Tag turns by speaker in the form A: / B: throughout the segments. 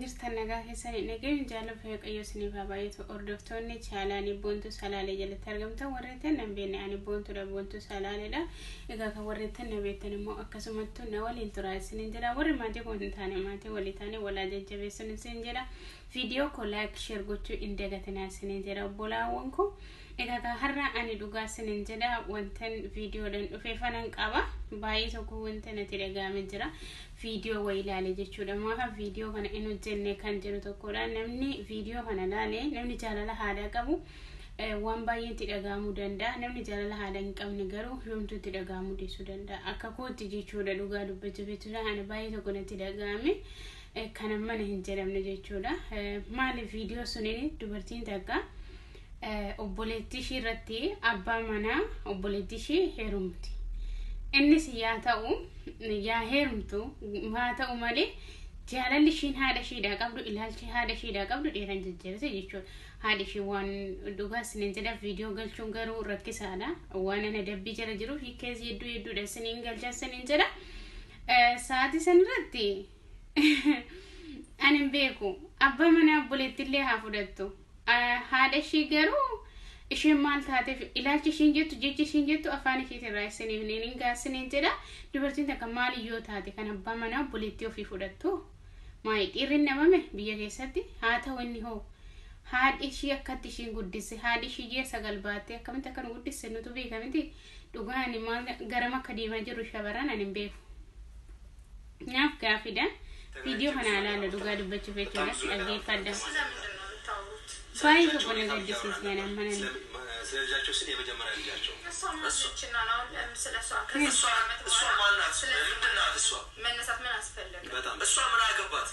A: jirtan nagaa keessanii nageen jaalala waaqayyo isiniif haa baay'atu hordoftoonni chaalaanii boontuu salaalee jalatti argamtan warreetan nan beekne ani boontuudha boontuu salaaleedha egaa kan warreetan na beektan immoo akkasumattuu na waliin turaa isiniin jedha warri maatii kun hin taane maatii walii taane walaa jajjabeessuun isiniin jedha viidiyoo ko like share gochuu hin dagatinaa isiniin jedha obbolaawwan koo egaa har'a ani dhugaa isiniin jedha wantan viidiyoodhaan dhufeeffanan qaba baay'ee tokko wanta natti dhagaame jira viidiyoo way ilaalee jechuudha maaha viidiyoo kana inni hojjenne kan jiru tokkodha namni viidiyoo kana ilaalee namni jaalala haadaa qabu waan baay'ee itti dhagaamuu danda'a namni jaalala haadaa hin qabne garuu yoomtuu itti dhagaamuu dhiisuu danda'a akka kootti jechuudha dhugaa dubbachuuf jechuudha ani baay'ee tokko natti dhagaame kana mana hin jedhamne jechuudha maali viidiyoo suniin dubartiin takka obboleettii ishii irratti abbaa manaa obboleettii ishii heerumti innis yaa ta'u yaa heerumtu maa ta'u malee jaalalli ishiin haadha ishiidhaa qabdu ilaalchi haadha ishiidhaa qabdu dheeran jajjabise jechuudha haadha ishii waan dhugaa isiniin jedha viidiyoo galchuun garuu rakkisaadha waan ana dabbii jala jiru hiikees hedduudha isiniin galchaa isiniin jedha sa'aatii sanirratti ani hin beeku abbaa manaa obboleettiillee haa fudhattu haadha ishii garuu isheen maal taateef ilaalchi ishiin jettu jechi ishiin jettu afaan ishiitirraa isiniif niin gaasiniin jedha dubartiin takka maal iyyoo taate kan abbaa manaa obboleettii ofii fudhattu maayii dhiirri namame biyya keessatti haa ta'u inni hoo haadhi ishii akkatti ishiin guddisse haadhi ishii ji'a 9 baattee akkamitti akka nu guddisse nutu beekamiti dhugaan maal garam akka deemaa jiru shabaran ani hin beeku naaf gaafidha viidiyoo kana ilaala dhugaa dubbachuuf jechuudha dhaggeeffadha ባይ ከሆነ ገድስ ይያና ማን
B: ስለጃቸው ስለ የመጀመሪያ ልጃቸው እሷችና ነው ስለሷ ከሷ ማናት ምንድነው እሷ መነሳት ምን አስፈልግ በጣም እሷ ምን አገባት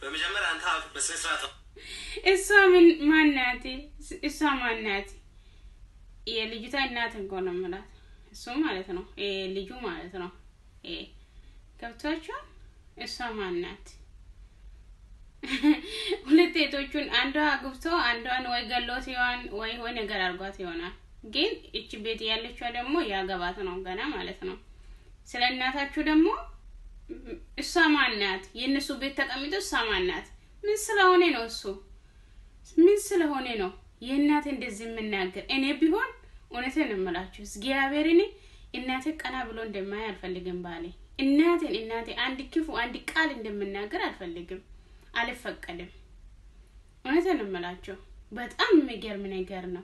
B: በመጀመሪያ አንተ በስነስርዓት
A: እሷ ምን ማናት የልጅቷ እናት እንኳን ነው ማለት እሱ ማለት ነው ልጁ ማለት ነው ከብቷቸው እሷ ማናት ሁለት ሴቶቹን አንዷ አግብቶ አንዷን ወይ ገሎት ይሆን ወይ ሆነ ነገር አርጓት ይሆናል ግን እቺ ቤት ያለችው ደግሞ ያገባት ነው ገና ማለት ነው ስለናታችሁ ደግሞ እሷ ማናት የነሱ ቤት ተቀምጦ እሷ ማናት ምን ስለሆነ ነው የእናት እንደዚህ ምናገር እኔ ቢሆን እውነቴን እምላችሁ እግዚአብሔርን እናቴ ቀና ብሎ እንደማይ አልፈልግም ባሌ እናቴ አንድ ክፉ አንድ ቃል እንደምናገር አልፈልግም አልፈቀደም እውነቴን እምላችሁ በጣም የሚገርም ነገር ነው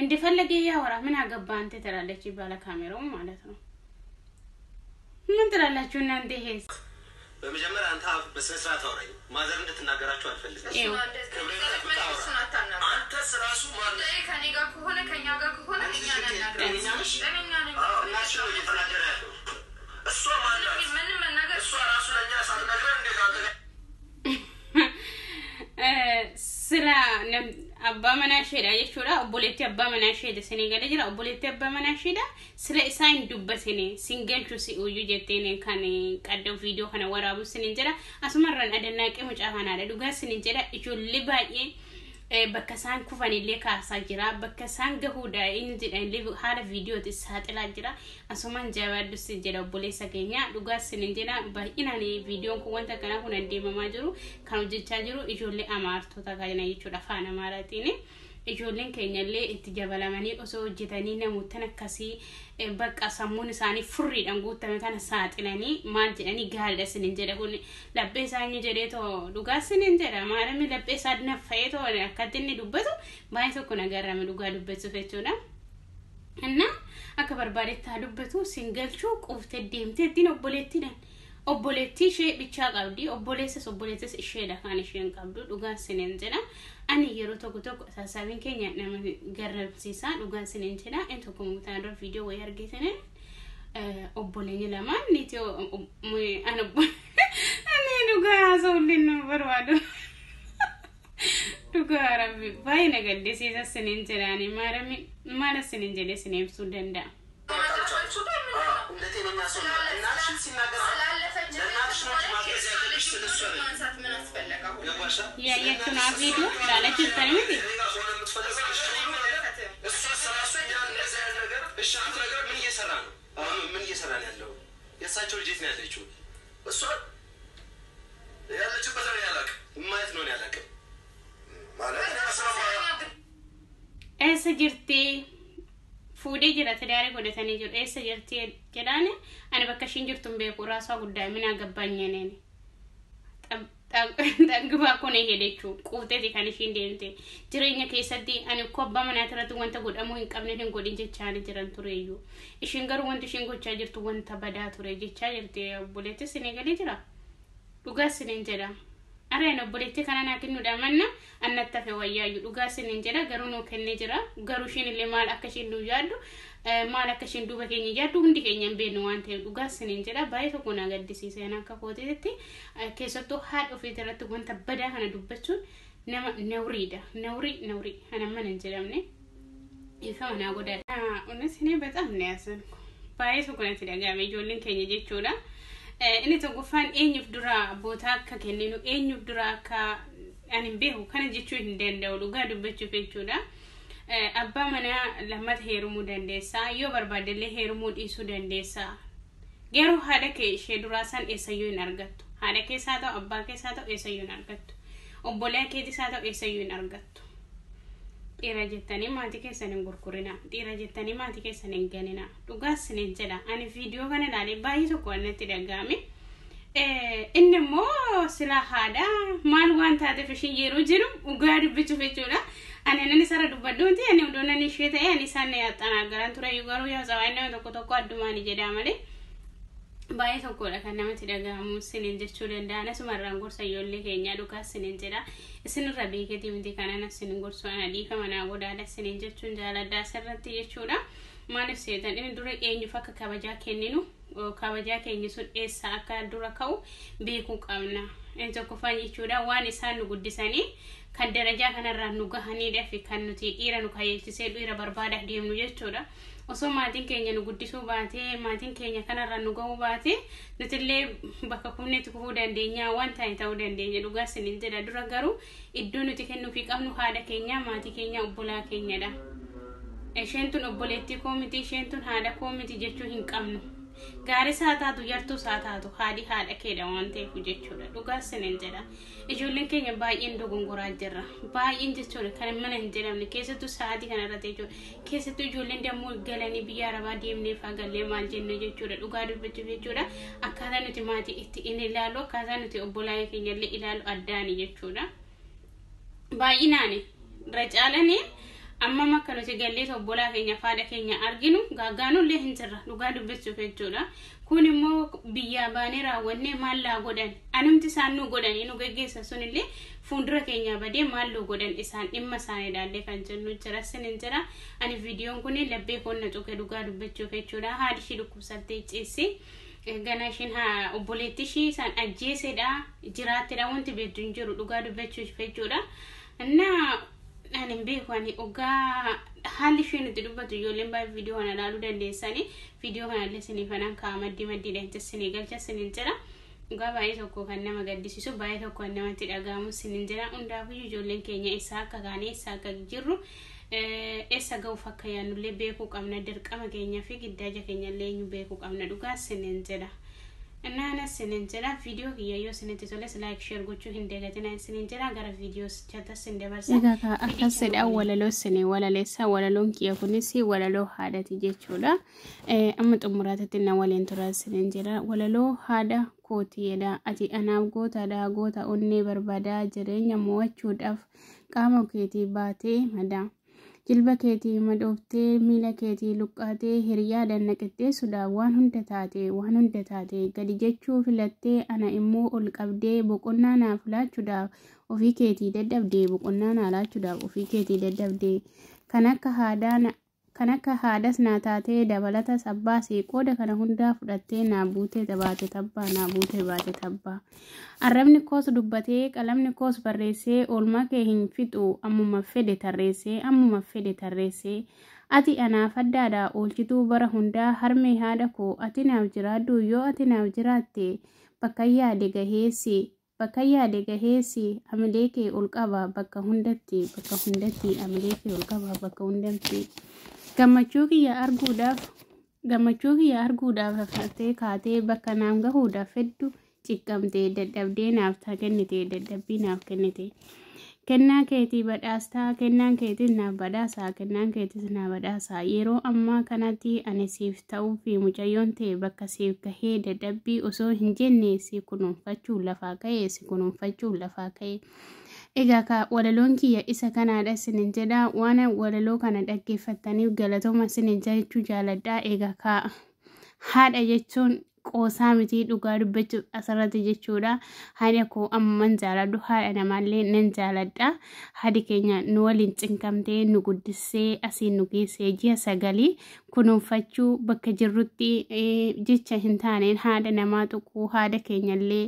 A: እንደፈለገ ያወራ ምን አገባ አንተ ተራለች ይባላ ካሜራው ማለት ነው ምን ትላላችሁ እናንተ ይሄስ
B: በመጀመሪያ አንተ በስነስርዓት አውራኝ ማዘር እንድትናገራችሁ አልፈልግም አንተ ስራሱ ማለት ከኔ ጋር ከሆነ ከኛ ጋር ከሆነ እኛ እናናገራለን እሷ ማለት ምን መናገር እሷ ራሱ ለኛ ሳትነግር እንዴት አለ sila abba manashida yeshura obboletti abba manashida senegale jira obboletti abba manashida sila isain dubbatene single chu si uyu jettene kan qaddo video kana warabu sinin jira asumarran adanaqe mucafana da duga sinin jira ijolle baay'ee bakka san kufanillee kaasa jira bakka san gahuda injidan live hala video tis hatila jira asuman jawadu si jira obbolesa keenya duga sinin jira baay'inani video ko wanta kana kun deemama jiru kan hojjechaa jiru ijolle amartota kana jechuudha faana maratini ijoolleen keenyallee itti jabalamanii osoo hojjetanii namoota akkasii bakka sammuun isaanii furriidhaan guutame kana saaxilanii maal jedhanii gaaldha sinin jedha kun laphee isaanii jedheetoo dhugaa sinin jedha maalami laphee isaa naffa'eetoo akkatti inni dubbatu baay'ee tokko nagarrame dhugaa dubbachuuf jechuudha እና akka barbaadetti dubbatu singalchuu quuftee deemtee ittiin obboleetti ishee bichaa qabdi obboleessas isheedha kan isheen qabdu dhugaa sinin jedha ani yeroo tokko sasaabin keenya nama garrabsiisa dhugaa sinin jedha en tokko mutaan dor video way argitene obboleeyyi lamaan nitio ani dhugaa soolin barbaadu dhugaa rabbi baay'ee nagaddeesiisa sinin jedhaani maara sinin jedhe sineebsuu danda'a እንደቴነኛ ሰው እናልሽን ሲናገር ለናልሽ ነው ማገዝ ያለሽ ስለሱ ማንሳት ምን አስፈልጋው ያ የክና ቪዲዮ ላለች ተነምቲ እሱ ሰራሱ ያን ነገር እሻት ነገር ምን እየሰራ ነው ያለው የሳቸው ልጅ ነው ያለችው እሱ ያለችበት ነው ያላቅ jirti fuudhee jira tadaare godhatanii jiru eessa jirti jedhaani ani bakka ishiin jirtu beeku raasaa guddaa mina gabbaanyeen Tagba kun hedechu quuteeti kan ishiin deemte jireenya keessatti ani kobba mana tiratu wanta godhamu hin qabne hin godhin jechaan jiran tureeyyu ishiin garuu wanti ishiin gochaa jirtu wanta badaa ture jechaa jirte obboleetti Senegalee jira dhugaa sinin jedha areen obboleetti kana naa kennuudha manna annatta fe wayyaayu dhugaa sinin jedha garuu nuu kennee jira garuu ishiin illee maal akka ishiin nu yaaddu maal akka ishiin duuba keenya yaaddu hundi keenya hin beeknu waan ta'eef dhugaa sinin jedha baay'ee tokko na gaddisiiseen akka kooteetti keessattuu haadha ofii irratti wanta badaa kana dubbachuun nama nawriidha nawri ana mana hin jedhamne ifa mana godaadha unesine በጣም ነው ያሰን baay'ee tokko natti dhagahame ijoolleen keenya jechuudha inni tokkoffaan eenyuuf dura boota akka kenninu eenyuuf dura akka ani beeku kana jechuu hin danda'u dhugaa dubbachuuf jechuudha abbaa mana lammata heerumuu dandeessa yoo barbaadellee heerumuu dhiisuu dandeessa garuu haadha kee ishee duraa san eessayyuu hin argattu haadha keessaa ta'u abbaa keessaa ta'u eessayyuu hin argattu obbolee keetisaa ta'u eessayyuu hin argattu dhiira jettanii maatii keessan hin gurgurina dhiira jettanii maatii keessan hin ganina dhugaa sinin jedha ani viidiyoo kana ilaalee baay'ee tokko natti dhagahame inni immoo sila haadha maal waan taateef isheen yeroo jiru dhugaa dubbachuuf jechuudha ani nani sara dubbaddooti ani odoonnan ishee ta'e ani isaan yaxxanaa garan ture garuu yaa sawaayina tokko addumaan jedha malee baay'ee tokkodha kan namatti dhagahamu sinin jechuu danda'an asumarraan gorsa ijoollee keenya dhugaa sinin jedha isinirra beeketi miti kanana sinin gorsu ana dhiifa manaa godaadha sinin jechuun jaaladhaa asirratti jechuudha maaliif seetan inni dura eenyuuf akka kabajaa kenninu kabajaa keenya sun eessa akka dura ka'u beekuu qabna inni tokkoffaan jechuudha waan isaan nu guddisanii kan darajaa kanarraa nu gahaniidha fi kan nuti dhiira nu kaayechisee dhiira barbaadaaf deemnu jechuudha osoo maatiin keenya nu guddisuu baatee maatiin keenya kanarraa nu gahuu baatee nutillee bakka kumneetti kufuu dandeenya waan ta'uu dandeenya dhugaa sinin jedha dura garuu iddoo nuti kennuufi qabnu haadha keenya maatii keenya obbolaa keenyadha isheen tun obboleettii koo miti isheen tun haadha koo miti jechuu hin qabnu gaarii saa taatu yartuu saa taatu haadha keedha waan ta'eef jechuudha dhugaa sinin jedha ijoolleen keenya baay'een dogongoraa jirra baay'een jechuudha kan mana hin jedhamne keessattuu sa'aatii kanarratti jechuudha keessattuu ijoolleen dammoo galanii biyya arabaa deemneef agallee maal jenne jechuudha dhugaa dubbachuuf jechuudha akkaataa nuti maatii itti inni ilaalu akkaataa nuti obbolaa keenyallee ilaalu addaani jechuudha baay'inaani racaalanii amma makka nuti gallee obbolaa keenya faadha keenya arginu gaagaanullee hin jirra dhugaa dubbachuuf jechuudha kun immoo biyya baanee raawwannee maallaa godhan anumti isaan nu godhanii nu geggeessa sunillee fuundura keenya badee maalloo godhan isaan dhimma isaanii ilaallee kan jennu jira sinin jira ani viidiyoon kun labbee konna cuqe dhugaa dubbachuuf jechuudha haadhi ishii dhukkubsattee ciissi gana ishiin obboleetti ishii isaan ajjeesedha jiraattedha wanti beeddu hin jiru dhugaa dubbachuuf jechuudha ani beeku ani ogaa haalli isheen itti dubbatu ijoolleen baay'ee viidiyoo kana ilaaluu dandeessanii viidiyoo kanallee sinii fanaan kaa maddiidhaan sinii galcha sinin jira ogaa baay'ee tokko kan nama gaddisiisu baay'ee tokko kan namatti dhagahamu sinin jira hundaafuu ijoolleen keenya eessa akka kaanee eessa akka jirru eessa ga'uuf akka yaannullee beekuu qabna dirqama keenyaa fi giddaaja keenyallee eenyu beekuu qabna dhugaa sinin jira Nana sinenjera video kiyayo sinetitoles like share gochuu hin dagatina sinenjera gara videos chata sindabarsa
A: egaa akka sedha walaloo sine walaleessa walaloon kiya kunisi walaloo haadati jechuudha amma xumuraatatti na waliin tura sinenjera walaloo haada kootiyedha ati anaaf goota onnee barbaada jireenya mo'achuudhaaf qaama keetii baatee madaa jilba keetii madooftee miila keetii luqqaatee hiriyaa dannaqxee sudaa waan hunda taate gadi jechuu filattee ana immoo ol qabdee boqonnaa naaf laachuudhaaf ofii keetii dadhabdee boqonnaa naa laachuudhaaf ofii keetii dadhabdee kan akka haadas naa taatee dabalatas abbaasee qooda kana hundaa fudhattee naa buutee baate tabbaa arrabni koos dubbatee qalamni koos barreessee oolmaa kee hin fixu ammuma fedhe tarreessee ati anaaf addaadha oolchituu bara hundaa harmee haadha koo ati naaf jiraadhu yoo ati naaf jiraatte bakka yaade gaheessi amilee kee ol qaba bakka hundatti amilee kee ol qaba bakka hundatti gammachuu kiyya arguudhaaf haftee kaatee bakka naaf gahuudhaaf feddu ciqqamtee dadhabdee naaf kennite dadhabbii naaf kennite kennaa keetii badhaastaa kennaan keetii na badhaasaa kennaan keetii na badhaasaa yeroo ammaa kanatti ani siif ta'uu fi mucayyoon ta'e bakka siif gahee dadhabbii osoo hin jenne si kunuunfachuu lafaa ka'ee si kunuunfachuu lafaa ka'ee egaa ka walaloon kiyya isa kanaadha sinin jedha waan walaloo kana dhaggeeffataniif galatooma sinin jechuu jaaladha egaa ka haadha jechuun qoosaa miti dhugaa dubbachuuf asirratti jechuudha haadha koo amman jaaladhu haadha namaallee nan jaaladha haadhi keenya nu waliin cinqamtee nu guddisee asiin nu geessee ji'a 9 kunuunfachuu bakka jirrutti jecha hin taaneen haadha namaa tuquu haadha keenyallee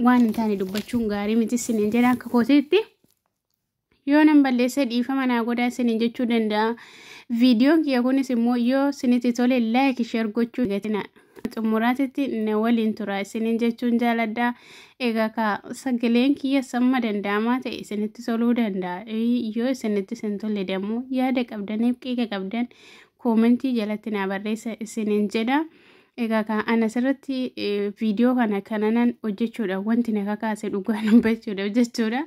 A: waan hin taane dubbachuun gaarii miti sinin jedha akka kootiitti yoo nan balleessa dhiifama naa godhaa sinin jechuu danda'a viidiyoon kiyya kunis immoo yoo sinitti tole laayik share gochuu gatina xumuraatitti na waliin tura sinin jechuun jaaladha egaa ka sagaleen kiyya samma danda'amaa ta'e isinitti toluu danda'a yoo isinitti sin tolle dammoo yaada qabdaniif qiiqa qabdan koomentii jalatti naa barreessa isinin jedha egaa ka ana asirratti viidiyoo kana kananan hojjechuudha wanti na kakaase dhugaa dubbachuudha jechuudha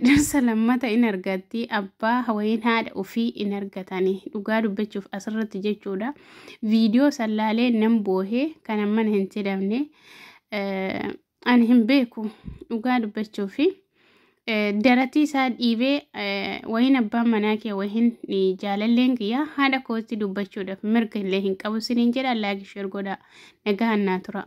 A: dursa lammata in argatti abbaa hawayin haadha ofii in argatanii dhugaa dubbachuuf asirratti jechuudha viidiyoo sallaalee nan boohee kana mana hin jedhamne ani hin beeku dhugaa dubbachuufi daratii isaa dhiibee wayin abbaan manaa kee wayin jaalalleen kiyya haadha kootti dubbachuudhaaf mirga illee hin qabu sinin jedha laayik share godhaa nagaan naa tura.